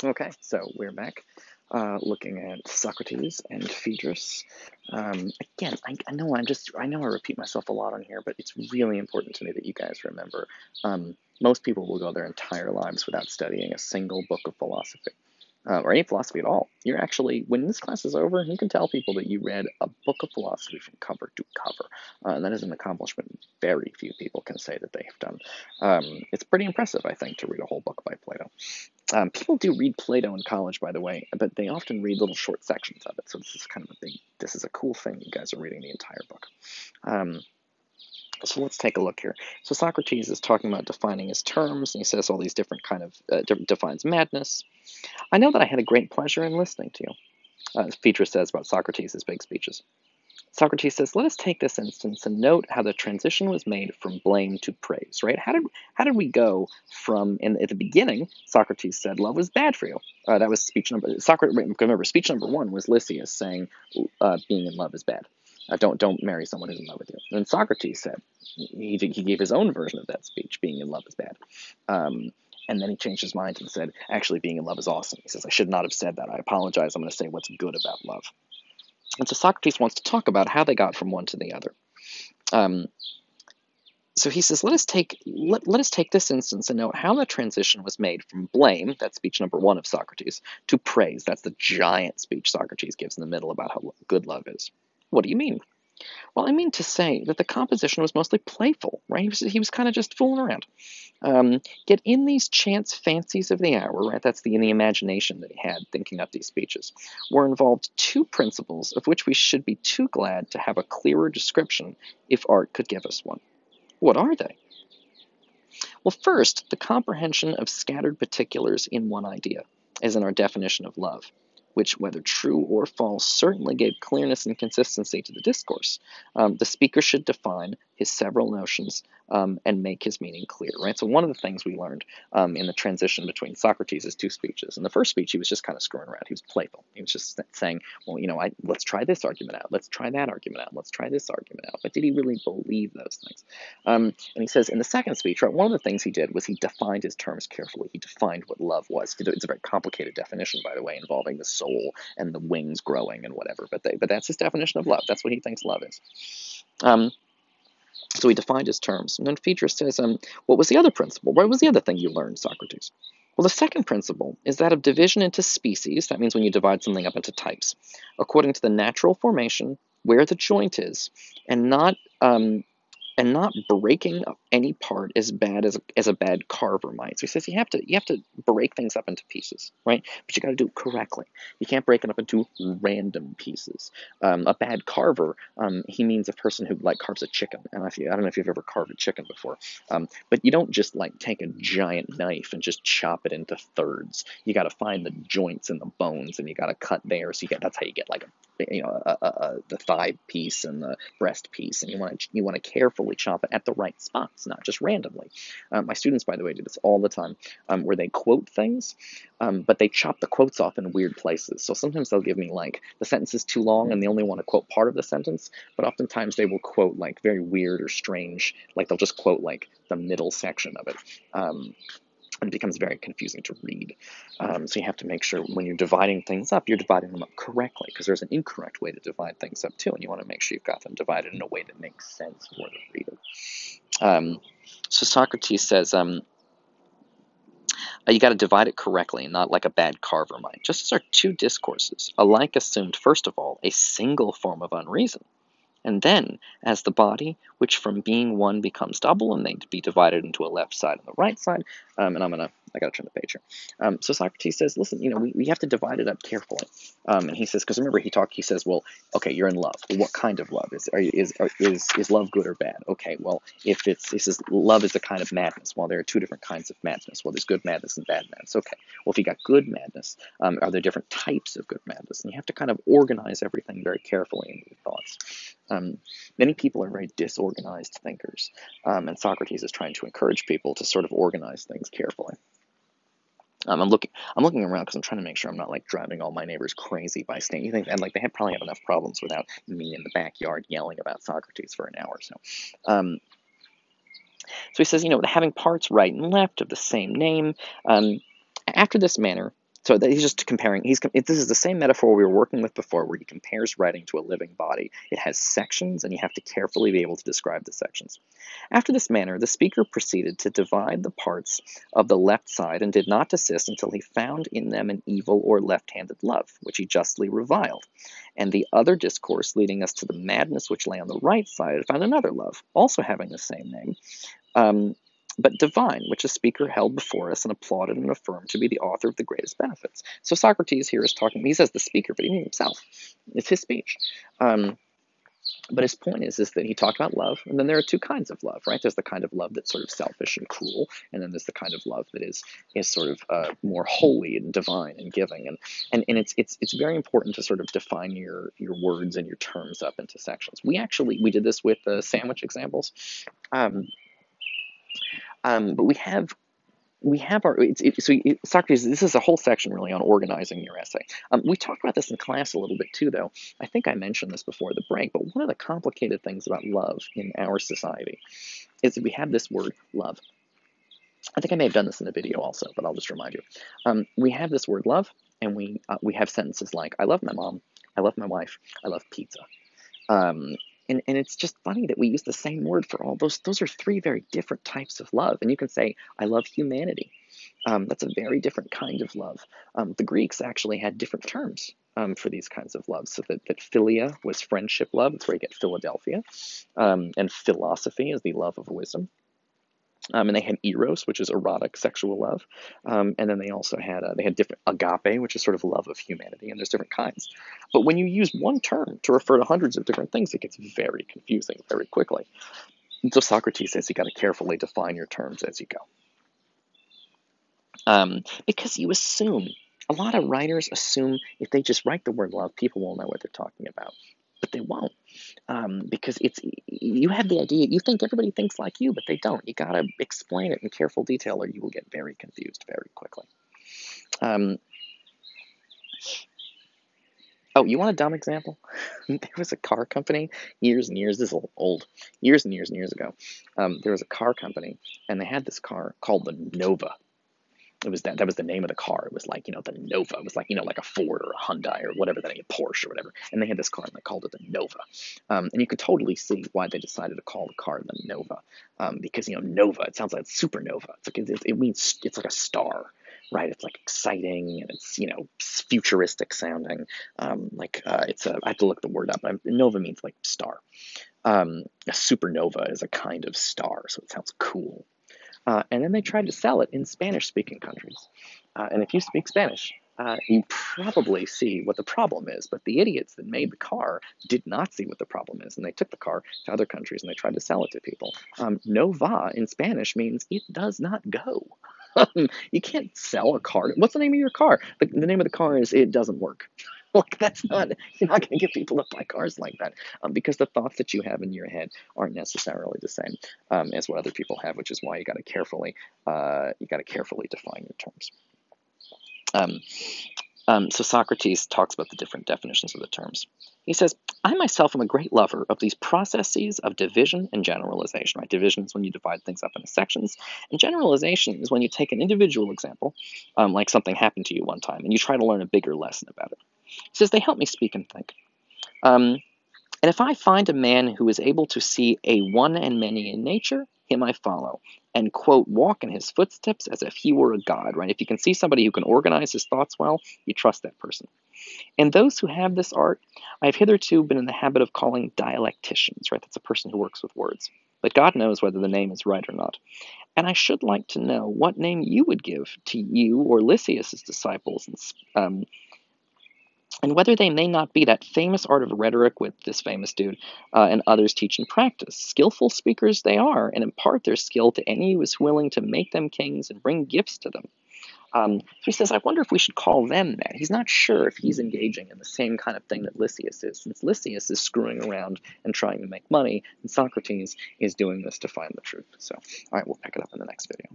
Okay, so we're back looking at Socrates and Phaedrus. Again, I know I know I repeat myself a lot on here, but it's really important to me that you guys remember. Most people will go their entire lives without studying a single book of philosophy or any philosophy at all. You're actually, when this class is over, you can tell people that you read a book of philosophy from cover to cover. And that is an accomplishment very few people can say that they have done. It's pretty impressive, I think, to read a whole book by Plato. People do read Plato in college, by the way, but they often read little short sections of it. So this is kind of this is a cool thing. You guys are reading the entire book. Um, so let's take a look here. So Socrates is talking about defining his terms, and he says all these different kind of defines madness. I know that I had a great pleasure in listening to you. Phaedrus says about Socrates' big speeches. Socrates says, let us take this instance and note how the transition was made from blame to praise, right? How did we go from, at the beginning, Socrates said love was bad for you. That was speech number, remember, speech number one was Lysias saying being in love is bad. Don't marry someone who's in love with you. And Socrates said, he gave his own version of that speech, being in love is bad. And then he changed his mind and said, actually, being in love is awesome. He says, I should not have said that. I apologize. I'm going to say what's good about love. And so Socrates wants to talk about how they got from one to the other. So he says, let us take this instance and note how the transition was made from blame, that's speech number one of Socrates, to praise, that's the giant speech Socrates gives in the middle about how good love is. What do you mean? Well, I mean to say that the composition was mostly playful, right? He was kind of just fooling around. Yet in these chance fancies of the hour, right, that's in the imagination that he had thinking up these speeches, were involved two principles of which we should be too glad to have a clearer description if art could give us one. What are they? Well, first, the comprehension of scattered particulars in one idea, as in our definition of love, which, whether true or false, certainly gave clearness and consistency to the discourse. The speaker should define his several notions and make his meaning clear, right? So one of the things we learned in the transition between Socrates' two speeches, in the first speech, he was just kind of screwing around. He was playful. He was just saying, well, let's try this argument out. Let's try that argument out. Let's try this argument out. But did he really believe those things? And he says in the second speech, right, one of the things he did was he defined his terms carefully. He defined what love was. It's a very complicated definition, by the way, involving the soul and the wings growing and whatever. But that's his definition of love. That's what he thinks love is. So he defined his terms. And then Phaedrus says, what was the other principle? What was the other thing you learned, Socrates? Well, the second principle is that of division into species. That means when you divide something up into types, according to the natural formation, where the joint is, and not breaking up any part as bad as a bad carver might. So he says you have to break things up into pieces, right? But you got to do it correctly. You can't break it up into random pieces. A bad carver, he means a person who carves a chicken. And I don't know if you've ever carved a chicken before, but you don't just take a giant knife and just chop it into thirds. You got to find the joints and the bones, and you got to cut there. So that's how you get the thigh piece and the breast piece, and you want to carefully chop it at the right spots, not just randomly. My students, by the way, do this all the time, where they quote things, but they chop the quotes off in weird places. So sometimes they'll give me the sentence is too long and they only want to quote part of the sentence, but oftentimes they will quote very weird or strange, they'll just quote the middle section of it. And it becomes very confusing to read. So you have to make sure when you're dividing things up, you're dividing them up correctly, because there's an incorrect way to divide things up too, and you want to make sure you've got them divided in a way that makes sense for the reader. So Socrates says, you got to divide it correctly and not like a bad carver might. Just as our two discourses alike assumed, first of all, a single form of unreason, and then, as the body, which from being one becomes double, and they be divided into a left side and the right side, and I gotta turn the page here. So Socrates says, listen, we have to divide it up carefully. And he says, because remember he says, well, okay, you're in love. Well, what kind of love? Is love good or bad? Okay, well, he says love is a kind of madness. Well, there are two different kinds of madness. Well, there's good madness and bad madness. Okay, well, if you got good madness, are there different types of good madness? And you have to kind of organize everything very carefully in your thoughts. Many people are very disorganized thinkers, and Socrates is trying to encourage people to sort of organize things carefully. I'm looking around because I'm trying to make sure I'm not driving all my neighbors crazy by staying. You think they probably have enough problems without me in the backyard yelling about Socrates for an hour or so. So he says, having parts right and left of the same name. After this manner, So that he's just comparing. This is the same metaphor we were working with before, where he compares writing to a living body. It has sections, and you have to carefully be able to describe the sections. After this manner, the speaker proceeded to divide the parts of the left side, and did not desist until he found in them an evil or left-handed love, which he justly reviled. And the other discourse, leading us to the madness which lay on the right side, found another love, also having the same name, um, but divine, which the speaker held before us and applauded and affirmed to be the author of the greatest benefits. So Socrates here is talking, he says the speaker, but he means himself. It's his speech. But his point is that he talked about love, and then there are two kinds of love, right? There's the kind of love that's sort of selfish and cruel, and then there's the kind of love that is sort of more holy and divine and giving, and it's very important to sort of define your words and your terms up into sections. We did this with the sandwich examples, um, but Socrates, this is a whole section really on organizing your essay. We talked about this in class a little bit too, though. I think I mentioned this before the break, but one of the complicated things about love in our society is that we have this word love. I think I may have done this in the video also, but I'll just remind you. We have this word love, and we have sentences like, I love my mom, I love my wife, I love pizza. And it's just funny that we use the same word for all those. Those are three very different types of love. And you can say, I love humanity. That's a very different kind of love. The Greeks actually had different terms for these kinds of love. So that philia was friendship love. That's where you get Philadelphia. And philosophy is the love of wisdom. And they had eros, which is erotic sexual love, and then they also had different agape, which is sort of love of humanity, and there's different kinds. But when you use one term to refer to hundreds of different things, it gets very confusing very quickly. And so Socrates says you got to carefully define your terms as you go, because you assume. A lot of writers assume if they just write the word love, people will know what they're talking about, but they won't. Because you have the idea, you think everybody thinks like you, but they don't. You gotta explain it in careful detail, or you will get very confused very quickly. Oh, you want a dumb example? There was a car company years and years. This is old, years and years and years ago. There was a car company, and they had this car called the Nova. It was that was the name of the car. It was like, the Nova. It was like, like a Ford or a Hyundai or whatever, a Porsche or whatever. And they had this car and they called it the Nova. And you could totally see why they decided to call the car the Nova. Because, Nova, it sounds like supernova. It means it's like a star, right? It's like exciting, and it's, futuristic sounding. I have to look the word up, but Nova means like star. A supernova is a kind of star, so it sounds cool. And then they tried to sell it in Spanish-speaking countries. And if you speak Spanish, you probably see what the problem is. But the idiots that made the car did not see what the problem is, and they took the car to other countries and they tried to sell it to people. No va in Spanish means it does not go. You can't sell a car. What's the name of your car? The name of the car is it doesn't work. Like, you're not going to get people to buy cars like that, because the thoughts that you have in your head aren't necessarily the same as what other people have, which is why you got to carefully define your terms. So Socrates talks about the different definitions of the terms. He says, I myself am a great lover of these processes of division and generalization. Right? Division is when you divide things up into sections, and generalization is when you take an individual example, like something happened to you one time, and you try to learn a bigger lesson about it. He says, they help me speak and think. And if I find a man who is able to see a one and many in nature, him I follow, and, quote, walk in his footsteps as if he were a god, right? If you can see somebody who can organize his thoughts well, you trust that person. And those who have this art, I have hitherto been in the habit of calling dialecticians, right? That's a person who works with words. But God knows whether the name is right or not. And I should like to know what name you would give to you or Lysias's disciples, and whether they may not be that famous art of rhetoric with this famous dude and others teach and practice. Skillful speakers they are, and impart their skill to any who is willing to make them kings and bring gifts to them. So he says, I wonder if we should call them that. He's not sure if he's engaging in the same kind of thing that Lysias is, since Lysias is screwing around and trying to make money, and Socrates is doing this to find the truth. So, all right, we'll pick it up in the next video.